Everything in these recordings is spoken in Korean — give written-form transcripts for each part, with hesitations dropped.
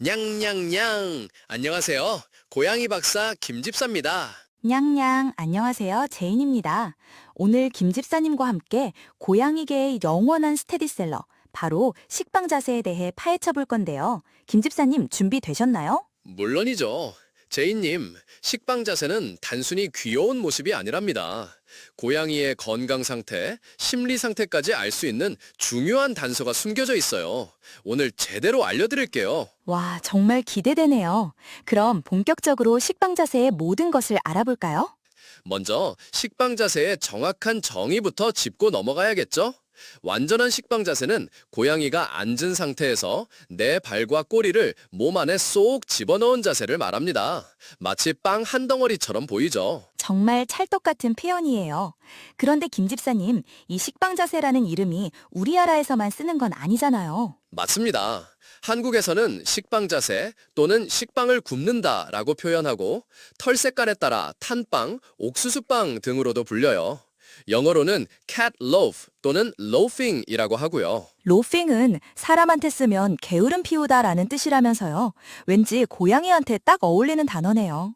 냥냥냥. 안녕하세요. 고양이 박사 김집사입니다. 냥냥, 안녕하세요. 제인입니다. 오늘 김 집사님과 함께 고양이계의 영원한 스테디셀러, 바로 식빵 자세에 대해 파헤쳐 볼 건데요. 김 집사님 준비되셨나요? 물론이죠. 제이님, 식빵 자세는 단순히 귀여운 모습이 아니랍니다. 고양이의 건강 상태, 심리 상태까지 알 수 있는 중요한 단서가 숨겨져 있어요. 오늘 제대로 알려드릴게요. 와, 정말 기대되네요. 그럼 본격적으로 식빵 자세의 모든 것을 알아볼까요? 먼저 식빵 자세의 정확한 정의부터 짚고 넘어가야겠죠? 완전한 식빵 자세는 고양이가 앉은 상태에서 내 발과 꼬리를 몸 안에 쏙 집어넣은 자세를 말합니다. 마치 빵 한 덩어리처럼 보이죠? 정말 찰떡 같은 표현이에요. 그런데 김 집사님, 이 식빵 자세라는 이름이 우리나라에서만 쓰는 건 아니잖아요. 맞습니다. 한국에서는 식빵 자세 또는 식빵을 굽는다라고 표현하고 털 색깔에 따라 탄빵, 옥수수빵 등으로도 불려요. 영어로는 cat loaf 또는 loafing이라고 하고요. 로핑은 사람한테 쓰면 게으름 피우다라는 뜻이라면서요. 왠지 고양이한테 딱 어울리는 단어네요.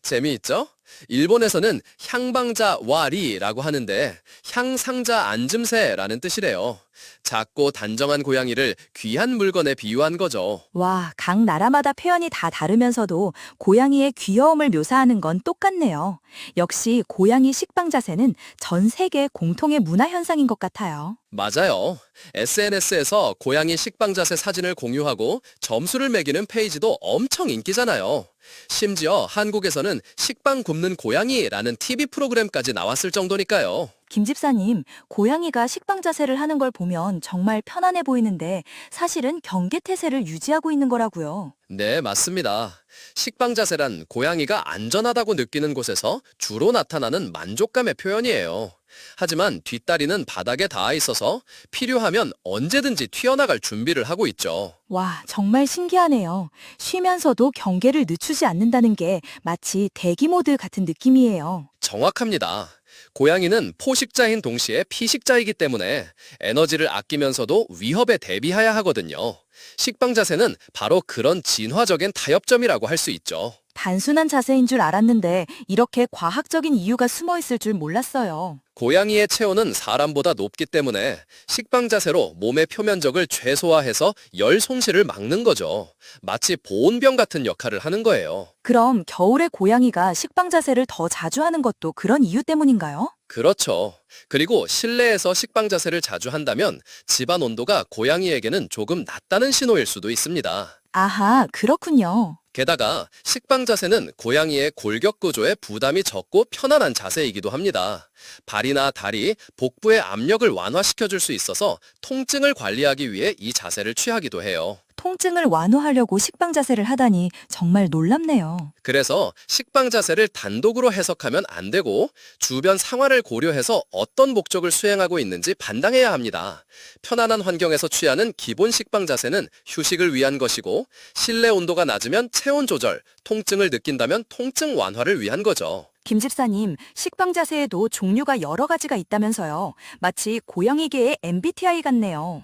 재미있죠? 일본에서는 향방자 와리라고 하는데 향상자 앉음새라는 뜻이래요. 작고 단정한 고양이를 귀한 물건에 비유한 거죠. 와, 각 나라마다 표현이 다 다르면서도 고양이의 귀여움을 묘사하는 건 똑같네요. 역시 고양이 식빵 자세는 전 세계 공통의 문화 현상인 것 같아요. 맞아요. SNS에서 고양이 식빵 자세 사진을 공유하고 점수를 매기는 페이지도 엄청 인기잖아요. 심지어 한국에서는 식빵 굽는 고양이라는 TV 프로그램까지 나왔을 정도니까요. 김 집사님, 고양이가 식빵 자세를 하는 걸 보면 정말 편안해 보이는데 사실은 경계태세를 유지하고 있는 거라고요. 네, 맞습니다. 식빵 자세란 고양이가 안전하다고 느끼는 곳에서 주로 나타나는 만족감의 표현이에요. 하지만 뒷다리는 바닥에 닿아 있어서 필요하면 언제든지 튀어나갈 준비를 하고 있죠. 와, 정말 신기하네요. 쉬면서도 경계를 늦추지 않는다는 게 마치 대기 모드 같은 느낌이에요. 정확합니다. 고양이는 포식자인 동시에 피식자이기 때문에 에너지를 아끼면서도 위협에 대비해야 하거든요. 식빵 자세는 바로 그런 진화적인 타협점이라고 할 수 있죠. 단순한 자세인 줄 알았는데 이렇게 과학적인 이유가 숨어 있을 줄 몰랐어요. 고양이의 체온은 사람보다 높기 때문에 식빵 자세로 몸의 표면적을 최소화해서 열 손실을 막는 거죠. 마치 보온병 같은 역할을 하는 거예요. 그럼 겨울에 고양이가 식빵 자세를 더 자주 하는 것도 그런 이유 때문인가요? 그렇죠. 그리고 실내에서 식빵 자세를 자주 한다면 집안 온도가 고양이에게는 조금 낮다는 신호일 수도 있습니다. 아하, 그렇군요. 게다가 식빵 자세는 고양이의 골격 구조에 부담이 적고 편안한 자세이기도 합니다. 발이나 다리, 복부의 압력을 완화시켜줄 수 있어서 통증을 관리하기 위해 이 자세를 취하기도 해요. 통증을 완화하려고 식빵 자세를 하다니 정말 놀랍네요. 그래서 식빵 자세를 단독으로 해석하면 안 되고 주변 상황을 고려해서 어떤 목적을 수행하고 있는지 판단해야 합니다. 편안한 환경에서 취하는 기본 식빵 자세는 휴식을 위한 것이고 실내 온도가 낮으면 체온 조절, 통증을 느낀다면 통증 완화를 위한 거죠. 김 집사님, 식빵 자세에도 종류가 여러 가지가 있다면서요. 마치 고양이계의 MBTI 같네요.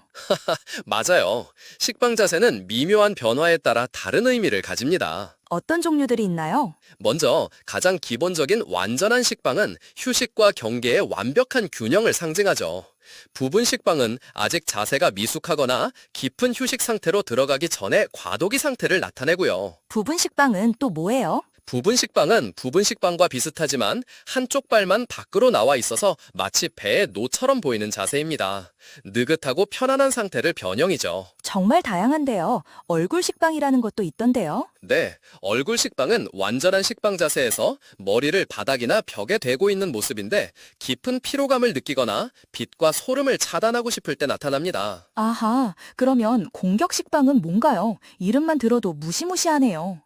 맞아요. 식빵 자세는 미묘한 변화에 따라 다른 의미를 가집니다. 어떤 종류들이 있나요? 먼저 가장 기본적인 완전한 식빵은 휴식과 경계의 완벽한 균형을 상징하죠. 부분 식빵은 아직 자세가 미숙하거나 깊은 휴식 상태로 들어가기 전에 과도기 상태를 나타내고요. 부분 식빵은 또 뭐예요? 부분 식빵은 부분 식빵과 비슷하지만 한쪽 발만 밖으로 나와 있어서 마치 배의 노처럼 보이는 자세입니다. 느긋하고 편안한 상태를 변형이죠. 정말 다양한데요. 얼굴 식빵이라는 것도 있던데요. 네, 얼굴 식빵은 완전한 식빵 자세에서 머리를 바닥이나 벽에 대고 있는 모습인데 깊은 피로감을 느끼거나 빛과 소름을 차단하고 싶을 때 나타납니다. 아하, 그러면 공격 식빵은 뭔가요? 이름만 들어도 무시무시하네요.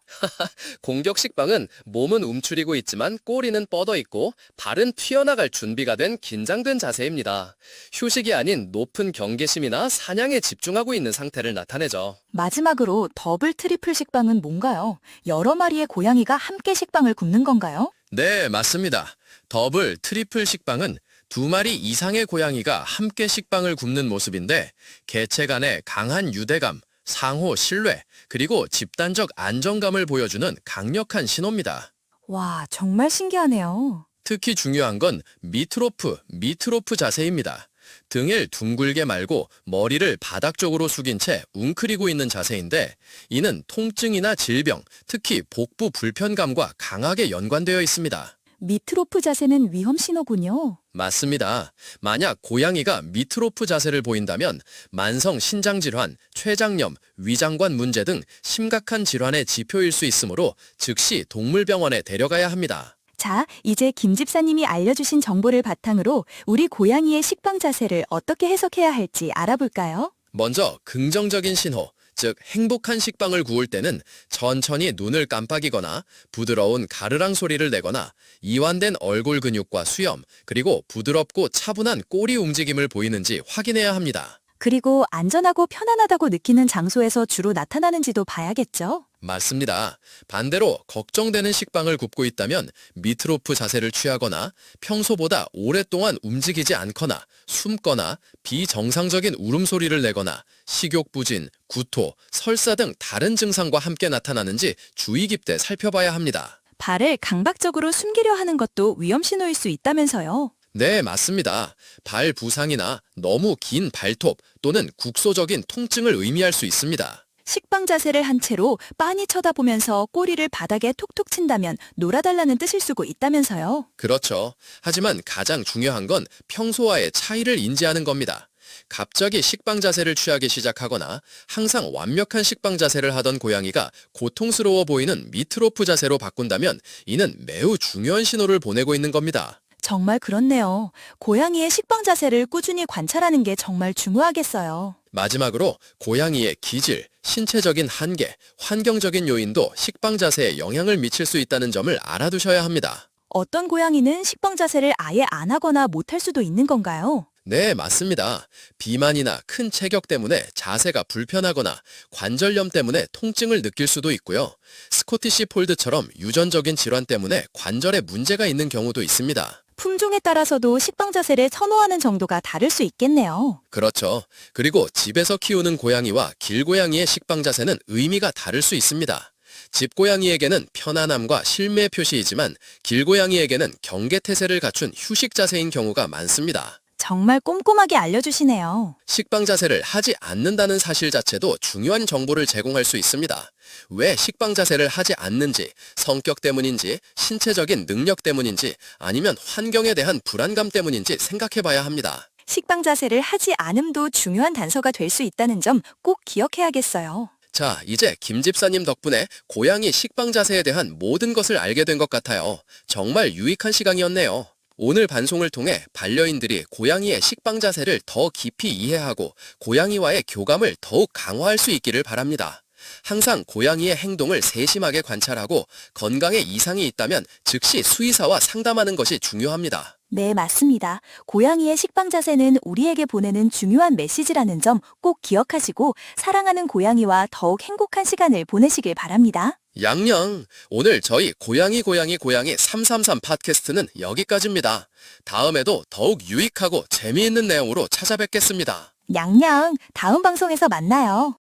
공격 식빵은 몸은 움츠리고 있지만 꼬리는 뻗어 있고 발은 튀어나갈 준비가 된 긴장된 자세입니다. 휴식이 아닌 높은 경계심이나 사냥에 집중하고 있는 상태를 나타내죠. 마지막으로 더블 트리플 식빵은 뭔가요? 여러 마리의 고양이가 함께 식빵을 굽는 건가요? 네, 맞습니다. 더블, 트리플 식빵은 두 마리 이상의 고양이가 함께 식빵을 굽는 모습인데 개체 간의 강한 유대감, 상호 신뢰, 그리고 집단적 안정감을 보여주는 강력한 신호입니다. 와, 정말 신기하네요. 특히 중요한 건 미트로프 자세입니다. 등을 둥글게 말고 머리를 바닥 쪽으로 숙인 채 웅크리고 있는 자세인데 이는 통증이나 질병, 특히 복부 불편감과 강하게 연관되어 있습니다. 미트로프 자세는 위험 신호군요. 맞습니다. 만약 고양이가 미트로프 자세를 보인다면 만성 신장질환, 췌장염, 위장관 문제 등 심각한 질환의 지표일 수 있으므로 즉시 동물병원에 데려가야 합니다. 자, 이제 김 집사님이 알려주신 정보를 바탕으로 우리 고양이의 식빵 자세를 어떻게 해석해야 할지 알아볼까요? 먼저 긍정적인 신호, 즉 행복한 식빵을 구울 때는 천천히 눈을 깜빡이거나 부드러운 가르랑 소리를 내거나 이완된 얼굴 근육과 수염, 그리고 부드럽고 차분한 꼬리 움직임을 보이는지 확인해야 합니다. 그리고 안전하고 편안하다고 느끼는 장소에서 주로 나타나는지도 봐야겠죠? 맞습니다. 반대로 걱정되는 식빵을 굽고 있다면 미트로프 자세를 취하거나 평소보다 오랫동안 움직이지 않거나 숨거나 비정상적인 울음소리를 내거나 식욕부진, 구토, 설사 등 다른 증상과 함께 나타나는지 주의 깊게 살펴봐야 합니다. 발을 강박적으로 숨기려 하는 것도 위험 신호일 수 있다면서요? 네, 맞습니다. 발 부상이나 너무 긴 발톱 또는 국소적인 통증을 의미할 수 있습니다. 식빵 자세를 한 채로 빤히 쳐다보면서 꼬리를 바닥에 톡톡 친다면 놀아달라는 뜻일 수도 있다면서요? 그렇죠. 하지만 가장 중요한 건 평소와의 차이를 인지하는 겁니다. 갑자기 식빵 자세를 취하기 시작하거나 항상 완벽한 식빵 자세를 하던 고양이가 고통스러워 보이는 미트로프 자세로 바꾼다면 이는 매우 중요한 신호를 보내고 있는 겁니다. 정말 그렇네요. 고양이의 식빵 자세를 꾸준히 관찰하는 게 정말 중요하겠어요. 마지막으로 고양이의 기질, 신체적인 한계, 환경적인 요인도 식빵 자세에 영향을 미칠 수 있다는 점을 알아두셔야 합니다. 어떤 고양이는 식빵 자세를 아예 안 하거나 못할 수도 있는 건가요? 네, 맞습니다. 비만이나 큰 체격 때문에 자세가 불편하거나 관절염 때문에 통증을 느낄 수도 있고요. 스코티시 폴드처럼 유전적인 질환 때문에 관절에 문제가 있는 경우도 있습니다. 품종에 따라서도 식빵 자세를 선호하는 정도가 다를 수 있겠네요. 그렇죠. 그리고 집에서 키우는 고양이와 길고양이의 식빵 자세는 의미가 다를 수 있습니다. 집고양이에게는 편안함과 실내 표시이지만 길고양이에게는 경계태세를 갖춘 휴식 자세인 경우가 많습니다. 정말 꼼꼼하게 알려주시네요. 식빵 자세를 하지 않는다는 사실 자체도 중요한 정보를 제공할 수 있습니다. 왜 식빵 자세를 하지 않는지, 성격 때문인지, 신체적인 능력 때문인지, 아니면 환경에 대한 불안감 때문인지 생각해 봐야 합니다. 식빵 자세를 하지 않음도 중요한 단서가 될 수 있다는 점 꼭 기억해야겠어요. 자, 이제 김 집사님 덕분에 고양이 식빵 자세에 대한 모든 것을 알게 된 것 같아요. 정말 유익한 시간이었네요. 오늘 방송을 통해 반려인들이 고양이의 식빵 자세를 더 깊이 이해하고 고양이와의 교감을 더욱 강화할 수 있기를 바랍니다. 항상 고양이의 행동을 세심하게 관찰하고 건강에 이상이 있다면 즉시 수의사와 상담하는 것이 중요합니다. 네, 맞습니다. 고양이의 식빵 자세는 우리에게 보내는 중요한 메시지라는 점 꼭 기억하시고 사랑하는 고양이와 더욱 행복한 시간을 보내시길 바랍니다. 양양, 오늘 저희 고양이 333 팟캐스트는 여기까지입니다. 다음에도 더욱 유익하고 재미있는 내용으로 찾아뵙겠습니다. 냥냥, 다음 방송에서 만나요.